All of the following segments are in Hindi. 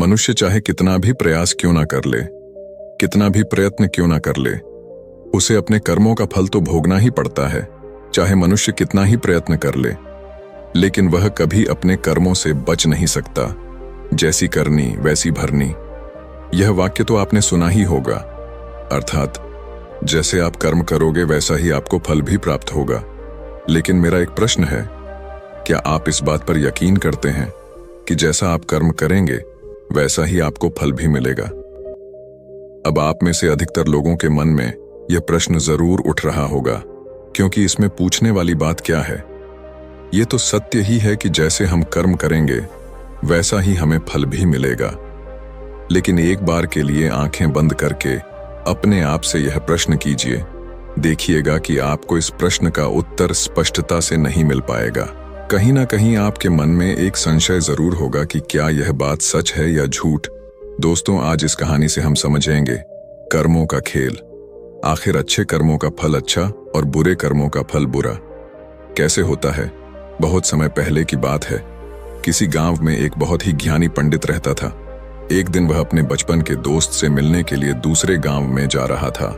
मनुष्य चाहे कितना भी प्रयास क्यों ना कर ले, कितना भी प्रयत्न क्यों ना कर ले, उसे अपने कर्मों का फल तो भोगना ही पड़ता है। चाहे मनुष्य कितना ही प्रयत्न कर ले, लेकिन वह कभी अपने कर्मों से बच नहीं सकता। जैसी करनी वैसी भरनी, यह वाक्य तो आपने सुना ही होगा। अर्थात जैसे आप कर्म करोगे वैसा ही आपको फल भी प्राप्त होगा। लेकिन मेरा एक प्रश्न है, क्या आप इस बात पर यकीन करते हैं कि जैसा आप कर्म करेंगे वैसा ही आपको फल भी मिलेगा? अब आप में से अधिकतर लोगों के मन में यह प्रश्न जरूर उठ रहा होगा, क्योंकि इसमें पूछने वाली बात क्या है? ये तो सत्य ही है कि जैसे हम कर्म करेंगे वैसा ही हमें फल भी मिलेगा। लेकिन एक बार के लिए आंखें बंद करके अपने आप से यह प्रश्न कीजिए, देखिएगा कि आपको इस प्रश्न का उत्तर स्पष्टता से नहीं मिल पाएगा। कहीं ना कहीं आपके मन में एक संशय जरूर होगा कि क्या यह बात सच है या झूठ। दोस्तों, आज इस कहानी से हम समझेंगे कर्मों का खेल। आखिर अच्छे कर्मों का फल अच्छा और बुरे कर्मों का फल बुरा कैसे होता है? बहुत समय पहले की बात है। किसी गांव में एक बहुत ही ज्ञानी पंडित रहता था। एक दिन वह अपने बचपन के दोस्त से मिलने के लिए दूसरे गांव में जा रहा था।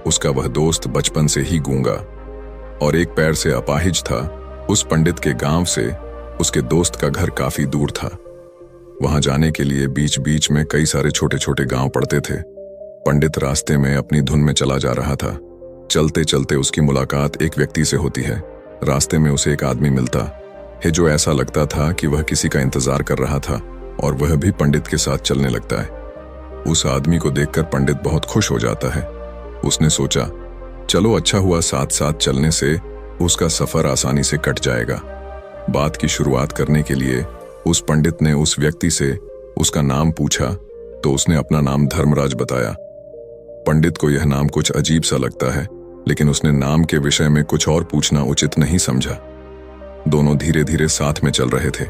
उसका वह दोस्त बचपन से ही गूंगा और एक पैर से अपाहिज था। उस पंडित के गांव से उसके दोस्त का घर काफी दूर था। वहां जाने के लिए बीच बीच में कई सारे छोटे छोटे गांव पड़ते थे। पंडित रास्ते में अपनी धुन में चला जा रहा था। चलते चलते उसकी मुलाकात एक व्यक्ति से होती है। रास्ते में उसे एक आदमी मिलता है जो ऐसा लगता था कि वह किसी का इंतजार कर रहा था और वह भी पंडित के साथ चलने लगता है। उस आदमी को देखकर पंडित बहुत खुश हो जाता है। उसने सोचा, चलो अच्छा हुआ, साथ साथ चलने से उसका सफर आसानी से कट जाएगा। बात की शुरुआत करने के लिए उस पंडित ने उस व्यक्ति से उसका नाम पूछा तो उसने अपना नाम धर्मराज बताया। पंडित को यह नाम कुछ अजीब सा लगता है, लेकिन उसने नाम के विषय में कुछ और पूछना उचित नहीं समझा। दोनों धीरे धीरे साथ में चल रहे थे।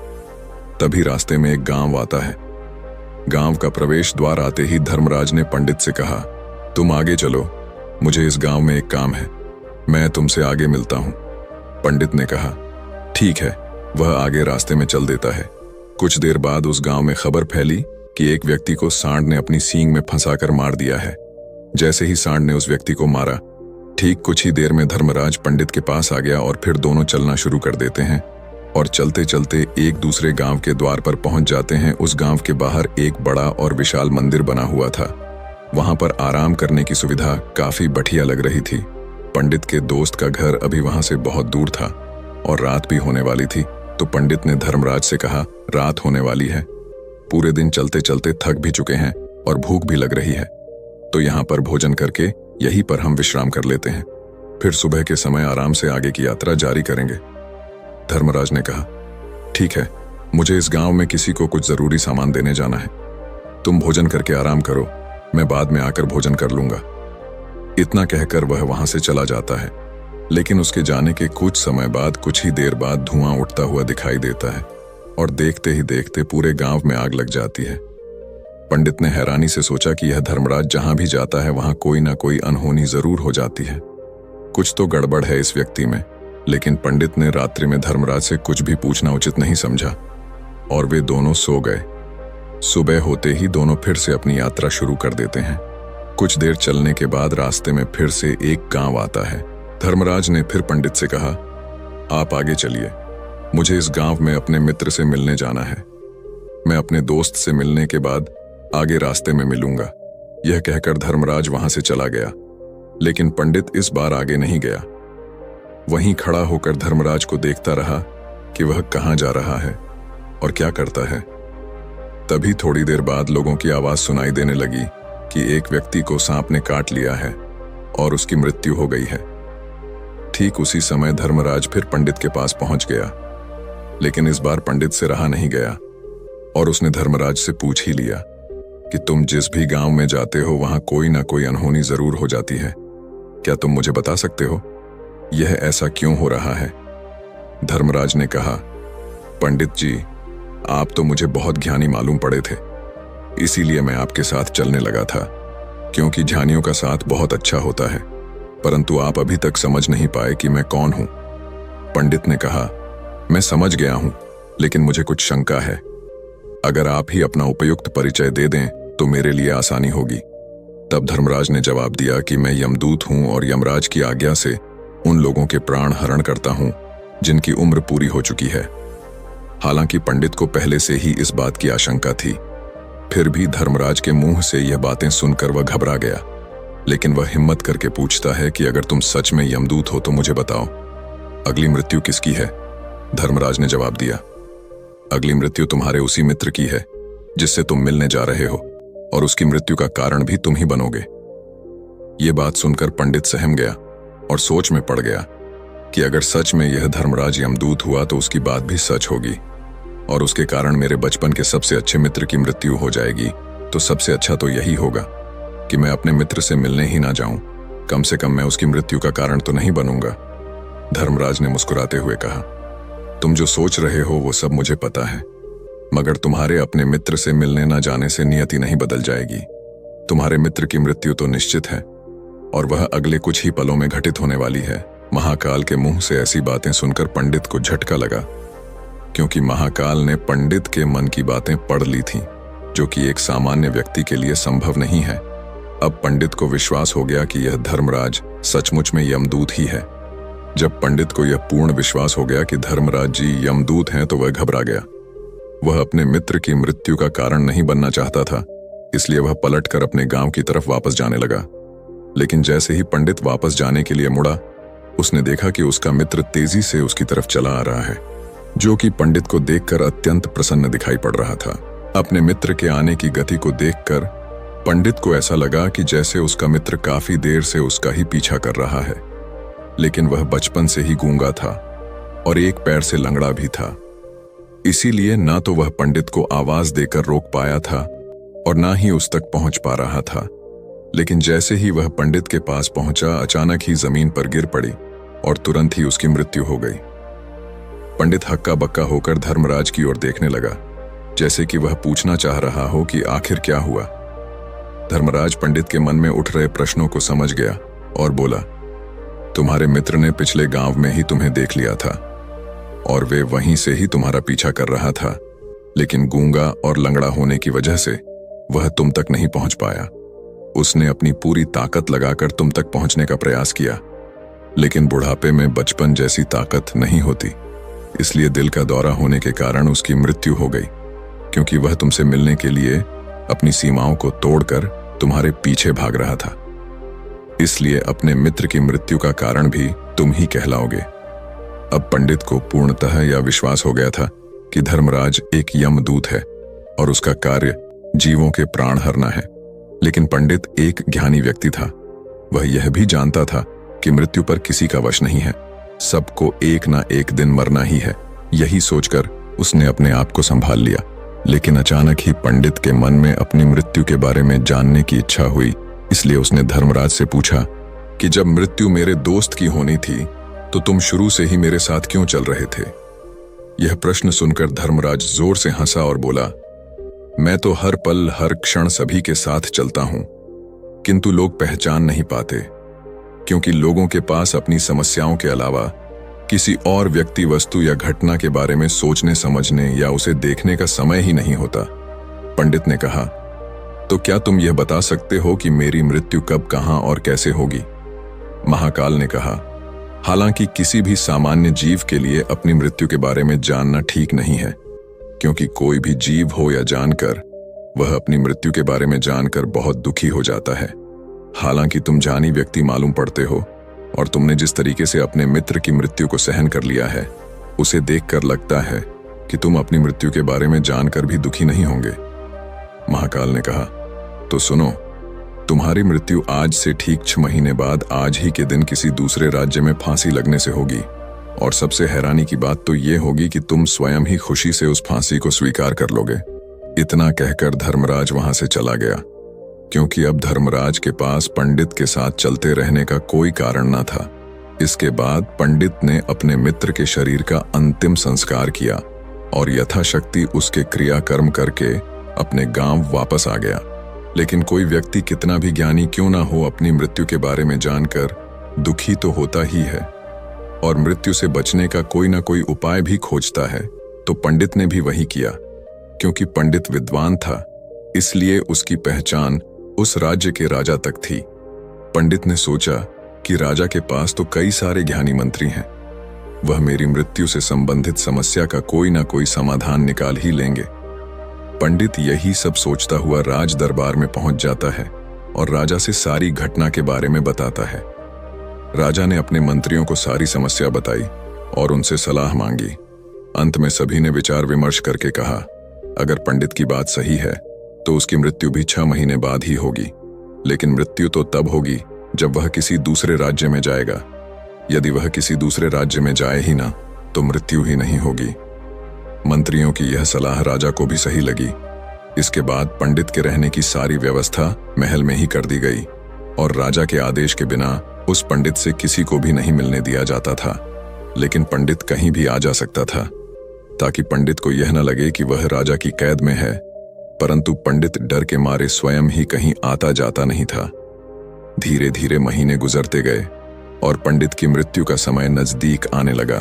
तभी रास्ते में एक गांव आता है। गांव का प्रवेश द्वार आते ही धर्मराज ने पंडित से कहा, तुम आगे चलो, मुझे इस गांव में एक काम है, मैं तुमसे आगे मिलता हूं। पंडित ने कहा, ठीक है। वह आगे रास्ते में चल देता है। कुछ देर बाद उस गांव में खबर फैली कि एक व्यक्ति को सांड ने अपनी सींग में फंसाकर मार दिया है। जैसे ही सांड ने उस व्यक्ति को मारा, ठीक कुछ ही देर में धर्मराज पंडित के पास आ गया और फिर दोनों चलना शुरू कर देते हैं और चलते चलते एक दूसरे गांव के द्वार पर पहुंच जाते हैं। उस गांव के बाहर एक बड़ा और विशाल मंदिर बना हुआ था। वहां पर आराम करने की सुविधा काफी बढ़िया लग रही थी। पंडित के दोस्त का घर अभी वहां से बहुत दूर था और रात भी होने वाली थी। तो पंडित ने धर्मराज से कहा, रात होने वाली है, पूरे दिन चलते चलते थक भी चुके हैं और भूख भी लग रही है, तो यहाँ पर भोजन करके यहीं पर हम विश्राम कर लेते हैं, फिर सुबह के समय आराम से आगे की यात्रा जारी करेंगे। धर्मराज ने कहा, ठीक है, मुझे इस गांव में किसी को कुछ जरूरी सामान देने जाना है, तुम भोजन करके आराम करो, मैं बाद में आकर भोजन कर लूंगा। इतना कहकर वह वहां से चला जाता है। लेकिन उसके जाने के कुछ समय बाद, कुछ ही देर बाद धुआं उठता हुआ दिखाई देता है और देखते ही देखते पूरे गांव में आग लग जाती है। पंडित ने हैरानी से सोचा कि यह धर्मराज जहां भी जाता है वहां कोई ना कोई अनहोनी जरूर हो जाती है, कुछ तो गड़बड़ है इस व्यक्ति में। लेकिन पंडित ने रात्रि में धर्मराज से कुछ भी पूछना उचित नहीं समझा और वे दोनों सो गए। सुबह होते ही दोनों फिर से अपनी यात्रा शुरू कर देते हैं। कुछ देर चलने के बाद रास्ते में फिर से एक गांव आता है। धर्मराज ने फिर पंडित से कहा, आप आगे चलिए, मुझे इस गांव में अपने मित्र से मिलने जाना है, मैं अपने दोस्त से मिलने के बाद आगे रास्ते में मिलूंगा। यह कहकर धर्मराज वहां से चला गया। लेकिन पंडित इस बार आगे नहीं गया। वहीं खड़ा होकर धर्मराज को देखता रहा कि वह कहां जा रहा है और क्या करता है। तभी थोड़ी देर बाद लोगों की आवाज सुनाई देने लगी कि एक व्यक्ति को सांप ने काट लिया है और उसकी मृत्यु हो गई है। ठीक उसी समय धर्मराज फिर पंडित के पास पहुंच गया। लेकिन इस बार पंडित से रहा नहीं गया और उसने धर्मराज से पूछ ही लिया कि तुम जिस भी गांव में जाते हो वहां कोई ना कोई अनहोनी जरूर हो जाती है, क्या तुम मुझे बता सकते हो यह ऐसा क्यों हो रहा है? धर्मराज ने कहा, पंडित जी, आप तो मुझे बहुत ज्ञानी मालूम पड़े थे, इसीलिए मैं आपके साथ चलने लगा था, क्योंकि ज्ञानियों का साथ बहुत अच्छा होता है, परंतु आप अभी तक समझ नहीं पाए कि मैं कौन हूं। पंडित ने कहा, मैं समझ गया हूं, लेकिन मुझे कुछ शंका है। अगर आप ही अपना उपयुक्त परिचय दे दें तो मेरे लिए आसानी होगी। तब धर्मराज ने जवाब दिया कि मैं यमदूत हूं और यमराज की आज्ञा से उन लोगों के प्राण हरण करता हूं जिनकी उम्र पूरी हो चुकी है। हालांकि पंडित को पहले से ही इस बात की आशंका थी, फिर भी धर्मराज के मुंह से यह बातें सुनकर वह घबरा गया। लेकिन वह हिम्मत करके पूछता है कि अगर तुम सच में यमदूत हो तो मुझे बताओ, अगली मृत्यु किसकी है? धर्मराज ने जवाब दिया, अगली मृत्यु तुम्हारे उसी मित्र की है जिससे तुम मिलने जा रहे हो, और उसकी मृत्यु का कारण भी तुम ही बनोगे। ये बात सुनकर पंडित सहम गया और सोच में पड़ गया कि अगर सच में यह धर्मराज यमदूत हुआ तो उसकी बात भी सच होगी, और उसके कारण मेरे बचपन के सबसे अच्छे मित्र की मृत्यु हो जाएगी। तो सबसे अच्छा तो यही होगा कि मैं अपने मित्र से मिलने ही ना जाऊं, कम से कम मैं उसकी मृत्यु का कारण तो नहीं बनूंगा। धर्मराज ने मुस्कुराते हुए कहा, तुम जो सोच रहे हो वो सब मुझे पता है, मगर तुम्हारे अपने मित्र से मिलने ना जाने से नियति नहीं बदल जाएगी। तुम्हारे मित्र की मृत्यु तो निश्चित है, और वह अगले कुछ ही पलों में घटित होने वाली है। महाकाल के मुंह से ऐसी बातें सुनकर पंडित को झटका लगा, क्योंकि महाकाल ने पंडित के मन की बातें पढ़ ली थीं, जो कि एक सामान्य व्यक्ति के लिए संभव नहीं है। अब पंडित को विश्वास हो गया कि यह धर्मराज सचमुच में यमदूत ही है। जब पंडित को यह पूर्ण विश्वास हो गया कि धर्मराज जी यमदूत हैं तो वह घबरा गया। वह अपने मित्र की मृत्यु का कारण नहीं बनना चाहता था, इसलिए वह पलटकर अपने गांव की तरफ वापस जाने लगा। लेकिन जैसे ही पंडित वापस जाने के लिए मुड़ा, उसने देखा कि उसका मित्र तेजी से उसकी तरफ चला आ रहा है, जो कि पंडित को देखकर अत्यंत प्रसन्न दिखाई पड़ रहा था। अपने मित्र के आने की गति को देखकर पंडित को ऐसा लगा कि जैसे उसका मित्र काफी देर से उसका ही पीछा कर रहा है, लेकिन वह बचपन से ही गूंगा था और एक पैर से लंगड़ा भी था। इसीलिए ना तो वह पंडित को आवाज देकर रोक पाया था और ना ही उस तक पहुंच पा रहा था। लेकिन जैसे ही वह पंडित के पास पहुंचा, अचानक ही जमीन पर गिर पड़ी और तुरंत ही उसकी मृत्यु हो गई। पंडित हक्का बक्का होकर धर्मराज की ओर देखने लगा, जैसे कि वह पूछना चाह रहा हो कि आखिर क्या हुआ। धर्मराज पंडित के मन में उठ रहे प्रश्नों को समझ गया और बोला, तुम्हारे मित्र ने पिछले गांव में ही तुम्हें देख लिया था और वे वहीं से ही तुम्हारा पीछा कर रहा था, लेकिन गूंगा और लंगड़ा होने की वजह से वह तुम तक नहीं पहुंच पाया। उसने अपनी पूरी ताकत लगाकर तुम तक पहुंचने का प्रयास किया, लेकिन बुढ़ापे में बचपन जैसी ताकत नहीं होती, इसलिए दिल का दौरा होने के कारण उसकी मृत्यु हो गई, क्योंकि वह तुमसे मिलने के लिए अपनी सीमाओं को तोड़कर तुम्हारे पीछे भाग रहा था। इसलिए अपने मित्र की मृत्यु का कारण भी तुम ही कहलाओगे। अब पंडित को पूर्णतः यह विश्वास हो गया था कि धर्मराज एक यमदूत है और उसका कार्य जीवों के प्राण हरना है। लेकिन पंडित एक ज्ञानी व्यक्ति था, वह यह भी जानता था कि मृत्यु पर किसी का वश नहीं है, सबको एक ना एक दिन मरना ही है। यही सोचकर उसने अपने आप को संभाल लिया। लेकिन अचानक ही पंडित के मन में अपनी मृत्यु के बारे में जानने की इच्छा हुई, इसलिए उसने धर्मराज से पूछा कि जब मृत्यु मेरे दोस्त की होनी थी तो तुम शुरू से ही मेरे साथ क्यों चल रहे थे? यह प्रश्न सुनकर धर्मराज जोर से हंसा और बोला, मैं तो हर पल हर क्षण सभी के साथ चलता हूं, किंतु लोग पहचान नहीं पाते, क्योंकि लोगों के पास अपनी समस्याओं के अलावा किसी और व्यक्ति, वस्तु या घटना के बारे में सोचने समझने या उसे देखने का समय ही नहीं होता। पंडित ने कहा, तो क्या तुम यह बता सकते हो कि मेरी मृत्यु कब, कहां और कैसे होगी? महाकाल ने कहा, हालांकि किसी भी सामान्य जीव के लिए अपनी मृत्यु के बारे में जानना ठीक नहीं है, क्योंकि कोई भी जीव हो या जानकर, वह अपनी मृत्यु के बारे में जानकर बहुत दुखी हो जाता है। हालांकि तुम जानी व्यक्ति मालूम पड़ते हो और तुमने जिस तरीके से अपने मित्र की मृत्यु को सहन कर लिया है, उसे देखकर लगता है कि तुम अपनी मृत्यु के बारे में जानकर भी दुखी नहीं होंगे। महाकाल ने कहा, तो सुनो, तुम्हारी मृत्यु आज से ठीक 6 महीने बाद आज ही के दिन किसी दूसरे राज्य में फांसी लगने से होगी, और सबसे हैरानी की बात तो ये होगी कि तुम स्वयं ही खुशी से उस फांसी को स्वीकार कर लोगे। इतना कहकर धर्मराज वहां से चला गया, क्योंकि अब धर्मराज के पास पंडित के साथ चलते रहने का कोई कारण न था। इसके बाद पंडित ने अपने मित्र के शरीर का अंतिम संस्कार किया और यथाशक्ति उसके क्रियाकर्म करके अपने गांव वापस आ गया। लेकिन कोई व्यक्ति कितना भी ज्ञानी क्यों ना हो, अपनी मृत्यु के बारे में जानकर दुखी तो होता ही है और मृत्यु से बचने का कोई ना कोई उपाय भी खोजता है। तो पंडित ने भी वही किया, क्योंकि पंडित विद्वान था, इसलिए उसकी पहचान उस राज्य के राजा तक थी। पंडित ने सोचा कि राजा के पास तो कई सारे ज्ञानी मंत्री हैं, वह मेरी मृत्यु से संबंधित समस्या का कोई ना कोई समाधान निकाल ही लेंगे। पंडित यही सब सोचता हुआ राज दरबार में पहुंच जाता है और राजा से सारी घटना के बारे में बताता है। राजा ने अपने मंत्रियों को सारी समस्या बताई और उनसे सलाह मांगी। अंत में सभी ने विचार विमर्श करके कहा, अगर पंडित की बात सही है तो उसकी मृत्यु भी 6 महीने बाद ही होगी, लेकिन मृत्यु तो तब होगी जब वह किसी दूसरे राज्य में जाएगा। यदि वह किसी दूसरे राज्य में जाए ही ना तो मृत्यु ही नहीं होगी। मंत्रियों की यह सलाह राजा को भी सही लगी। इसके बाद पंडित के रहने की सारी व्यवस्था महल में ही कर दी गई और राजा के आदेश के बिना उस पंडित से किसी को भी नहीं मिलने दिया जाता था। लेकिन पंडित कहीं भी आ जा सकता था, ताकि पंडित को यह न लगे कि वह राजा की कैद में है। परंतु पंडित डर के मारे स्वयं ही कहीं आता जाता नहीं था। धीरे धीरे महीने गुजरते गए और पंडित की मृत्यु का समय नजदीक आने लगा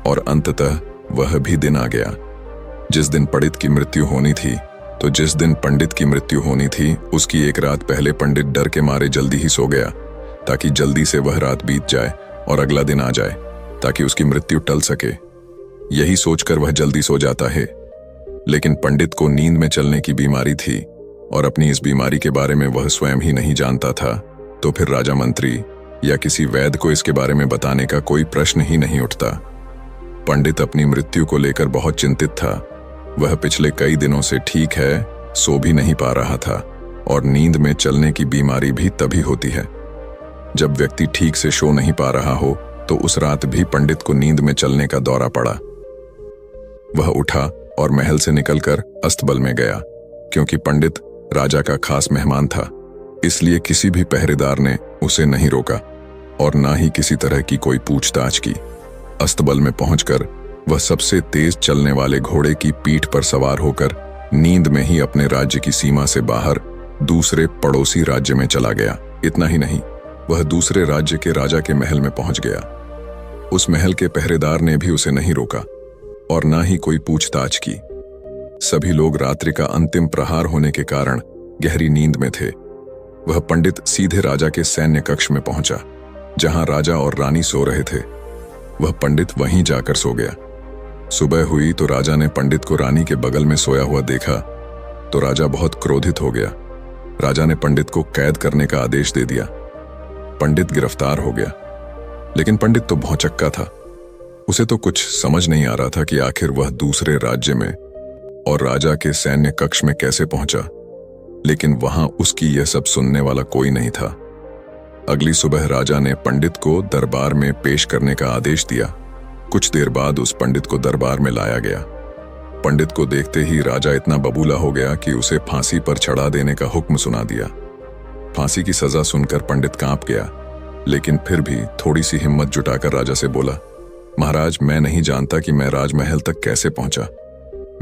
और अंततः वह भी दिन आ गया जिस दिन पंडित की मृत्यु होनी थी। तो जिस दिन पंडित की मृत्यु होनी थी उसकी एक रात पहले पंडित डर के मारे जल्दी ही सो गया, ताकि जल्दी से वह रात बीत जाए और अगला दिन आ जाए, ताकि उसकी मृत्यु टल सके। यही सोचकर वह जल्दी सो जाता है। लेकिन पंडित को नींद में चलने की बीमारी थी और अपनी इस बीमारी के बारे में वह स्वयं ही नहीं जानता था। तो फिर राजा मंत्री या किसी वैद्य को इसके बारे में बताने का कोई प्रश्न ही नहीं उठता। पंडित अपनी मृत्यु को लेकर बहुत चिंतित था। वह पिछले कई दिनों से ठीक है, सो भी नहीं पा रहा था और नींद में चलने की बीमारी भी तभी होती है जब व्यक्ति ठीक से सो नहीं पा रहा हो। तो उस रात भी पंडित को नींद में चलने का दौरा पड़ा। वह उठा और महल से निकलकर अस्तबल में गया। क्योंकि पंडित राजा का खास मेहमान था, इसलिए किसी भी पहरेदार ने उसे नहीं रोका और ना ही किसी तरह की कोई पूछताछ की। अस्तबल में पहुंचकर वह सबसे तेज चलने वाले घोड़े की पीठ पर सवार होकर नींद में ही अपने राज्य की सीमा से बाहर दूसरे पड़ोसी राज्य में चला गया। इतना ही नहीं, वह दूसरे राज्य के राजा के महल में पहुंच गया। उस महल के पहरेदार ने भी उसे नहीं रोका और ना ही कोई पूछताछ की। सभी लोग रात्रि का अंतिम प्रहार होने के कारण गहरी नींद में थे। वह पंडित सीधे राजा के सैन्य कक्ष में पहुंचा, जहां राजा और रानी सो रहे थे। वह पंडित वहीं जाकर सो गया। सुबह हुई तो राजा ने पंडित को रानी के बगल में सोया हुआ देखा तो राजा बहुत क्रोधित हो गया। राजा ने पंडित को कैद करने का आदेश दे दिया। पंडित गिरफ्तार हो गया, लेकिन पंडित तो भौचक्का था। उसे तो कुछ समझ नहीं आ रहा था कि आखिर वह दूसरे राज्य में और राजा के सैन्य कक्ष में कैसे पहुंचा। लेकिन वहां उसकी यह सब सुनने वाला कोई नहीं था। अगली सुबह राजा ने पंडित को दरबार में पेश करने का आदेश दिया। कुछ देर बाद उस पंडित को दरबार में लाया गया। पंडित को देखते ही राजा इतना बबूला हो गया कि उसे फांसी पर चढ़ा देने का हुक्म सुना दिया। फांसी की सजा सुनकर पंडित कांप गया, लेकिन फिर भी थोड़ी सी हिम्मत जुटाकर राजा से बोला, महाराज, मैं नहीं जानता कि मैं राजमहल तक कैसे पहुंचा।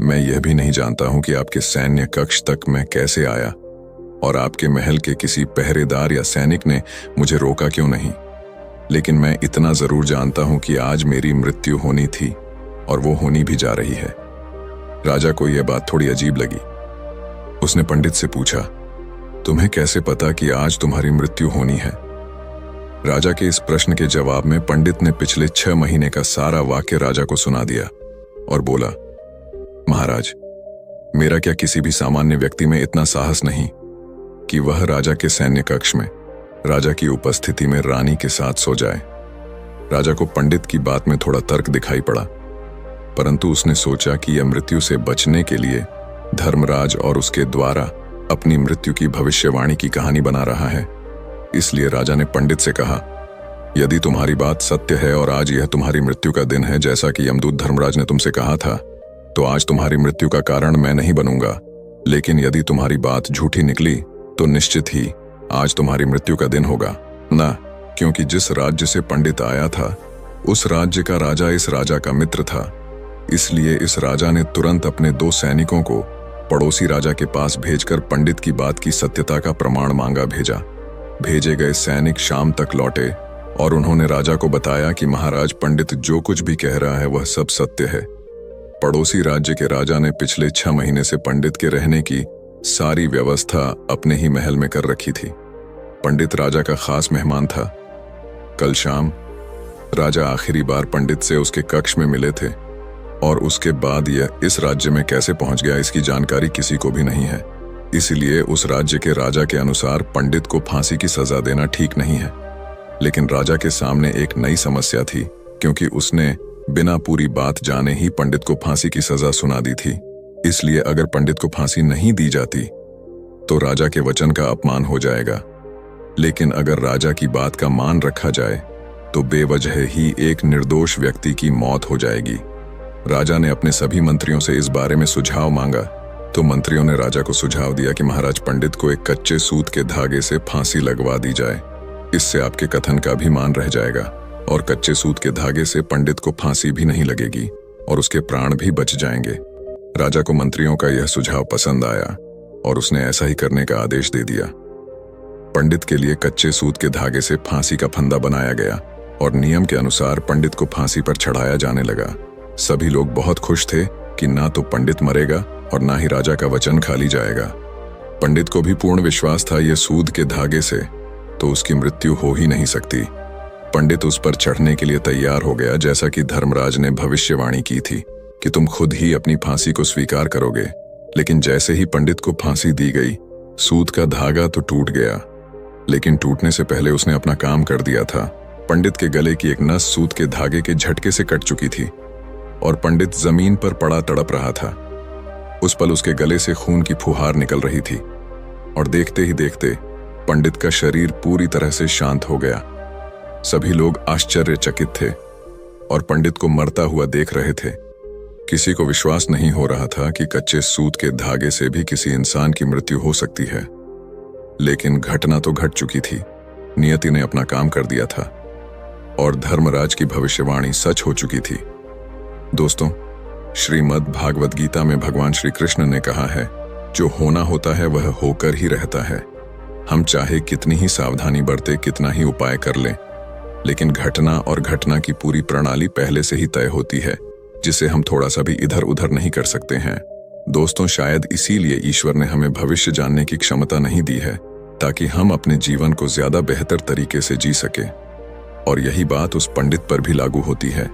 मैं यह भी नहीं जानता हूं कि आपके सैन्य कक्ष तक मैं कैसे आया और आपके महल के किसी पहरेदार या सैनिक ने मुझे रोका क्यों नहीं। लेकिन मैं इतना जरूर जानता हूं कि आज मेरी मृत्यु होनी थी और वो होनी भी जा रही है। राजा को यह बात थोड़ी अजीब लगी। उसने पंडित से पूछा, तुम्हें कैसे पता कि आज तुम्हारी मृत्यु होनी है? राजा के इस प्रश्न के जवाब में पंडित ने पिछले 6 महीने का सारा वाक्य राजा को सुना दिया और बोला, महाराज, मेरा क्या किसी भी सामान्य व्यक्ति में इतना साहस नहीं कि वह राजा के सैन्य कक्ष में राजा की उपस्थिति में रानी के साथ सो जाए। राजा को पंडित की बात में थोड़ा तर्क दिखाई पड़ा, परंतु उसने सोचा कि यह मृत्यु से बचने के लिए धर्मराज और उसके द्वारा अपनी मृत्यु की भविष्यवाणी की कहानी बना रहा है। इसलिए राजा ने पंडित से कहा, यदि तुम्हारी बात सत्य है और आज यह तुम्हारी मृत्यु का दिन है जैसा कि यमदूत धर्मराज ने तुमसे कहा था, तो आज तुम्हारी मृत्यु का कारण मैं नहीं बनूंगा। लेकिन यदि तुम्हारी बात झूठी निकली तो निश्चित ही आज तुम्हारी मृत्यु का दिन होगा ना, क्योंकि जिस राज्य से पंडित आया था उस राज्य का राजा इस राजा का मित्र था। इसलिए इस राजा ने तुरंत अपने 2 सैनिकों को पड़ोसी राजा के पास भेजकर पंडित की बात की सत्यता का प्रमाण मांगा भेजा। भेजे गए सैनिक शाम तक लौटे और उन्होंने राजा को बताया कि महाराज, पंडित जो कुछ भी कह रहा है वह सब सत्य है। पड़ोसी राज्य के राजा ने पिछले 6 महीने से पंडित के रहने की सारी व्यवस्था अपने ही महल में कर रखी थी। पंडित राजा का खास मेहमान था। कल शाम राजा आखिरी बार पंडित से उसके कक्ष में मिले थे और उसके बाद यह इस राज्य में कैसे पहुंच गया इसकी जानकारी किसी को भी नहीं है। इसीलिए उस राज्य के राजा के अनुसार पंडित को फांसी की सजा देना ठीक नहीं है। लेकिन राजा के सामने एक नई समस्या थी, क्योंकि उसने बिना पूरी बात जाने ही पंडित को फांसी की सजा सुना दी थी। इसलिए अगर पंडित को फांसी नहीं दी जाती तो राजा के वचन का अपमान हो जाएगा। लेकिन अगर राजा की बात का मान रखा जाए तो बेवजह ही एक निर्दोष व्यक्ति की मौत हो जाएगी। राजा ने अपने सभी मंत्रियों से इस बारे में सुझाव मांगा तो मंत्रियों ने राजा को सुझाव दिया कि महाराज, पंडित को एक कच्चे सूत के धागे से फांसी लगवा दी जाए। इससे आपके कथन का भी मान रह जाएगा और कच्चे सूत के धागे से पंडित को फांसी भी नहीं लगेगी और उसके प्राण भी बच जाएंगे। राजा को मंत्रियों का यह सुझाव पसंद आया और उसने ऐसा ही करने का आदेश दे दिया। पंडित के लिए कच्चे सूत के धागे से फांसी का फंदा बनाया गया और नियम के अनुसार पंडित को फांसी पर चढ़ाया जाने लगा। सभी लोग बहुत खुश थे कि ना तो पंडित मरेगा और ना ही राजा का वचन खाली जाएगा। पंडित को भी पूर्ण विश्वास था यह सूद के धागे से तो उसकी मृत्यु हो ही नहीं सकती। पंडित उस पर चढ़ने के लिए तैयार हो गया, जैसा कि धर्मराज ने भविष्यवाणी की थी कि तुम खुद ही अपनी फांसी को स्वीकार करोगे। लेकिन जैसे ही पंडित को फांसी दी गई, सूत का धागा तो टूट गया, लेकिन टूटने से पहले उसने अपना काम कर दिया था। पंडित के गले की एक नस सूत के धागे के झटके से कट चुकी थी और पंडित जमीन पर पड़ा तड़प रहा था। उस पल उसके गले से खून की फुहार निकल रही थी और देखते ही देखते पंडित का शरीर पूरी तरह से शांत हो गया। सभी लोग आश्चर्यचकित थे और पंडित को मरता हुआ देख रहे थे। किसी को विश्वास नहीं हो रहा था कि कच्चे सूत के धागे से भी किसी इंसान की मृत्यु हो सकती है। लेकिन घटना तो घट चुकी थी। नियति ने अपना काम कर दिया था और धर्मराज की भविष्यवाणी सच हो चुकी थी। दोस्तों, श्रीमद् भागवत गीता में भगवान श्री कृष्ण ने कहा है, जो होना होता है वह होकर ही रहता है। हम चाहे कितनी ही सावधानी बरते, कितना ही उपाय कर लें, लेकिन घटना और घटना की पूरी प्रणाली पहले से ही तय होती है, जिसे हम थोड़ा सा भी इधर उधर नहीं कर सकते हैं। दोस्तों, शायद इसीलिए ईश्वर ने हमें भविष्य जानने की क्षमता नहीं दी है, ताकि हम अपने जीवन को ज्यादा बेहतर तरीके से जी सके। और यही बात उस पंडित पर भी लागू होती है।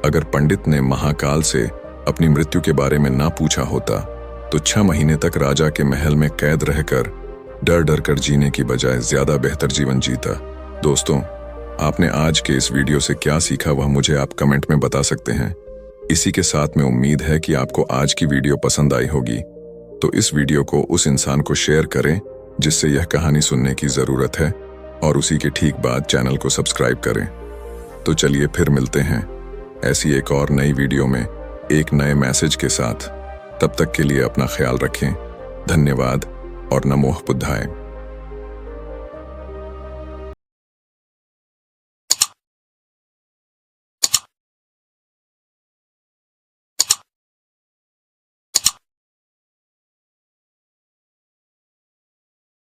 अगर पंडित ने महाकाल से अपनी मृत्यु के बारे में ना पूछा होता तो 6 महीने तक राजा के महल में कैद रहकर डर डर कर जीने की बजाय ज्यादा बेहतर जीवन जीता। दोस्तों, आपने आज के इस वीडियो से क्या सीखा वह मुझे आप कमेंट में बता सकते हैं। इसी के साथ में उम्मीद है कि आपको आज की वीडियो पसंद आई होगी, तो इस वीडियो को उस इंसान को शेयर करें जिससे यह कहानी सुनने की जरूरत है और उसी के ठीक बाद चैनल को सब्सक्राइब करें। तो चलिए फिर मिलते हैं ऐसी एक और नई वीडियो में एक नए मैसेज के साथ। तब तक के लिए अपना ख्याल रखें। धन्यवाद और नमो बुद्धाय।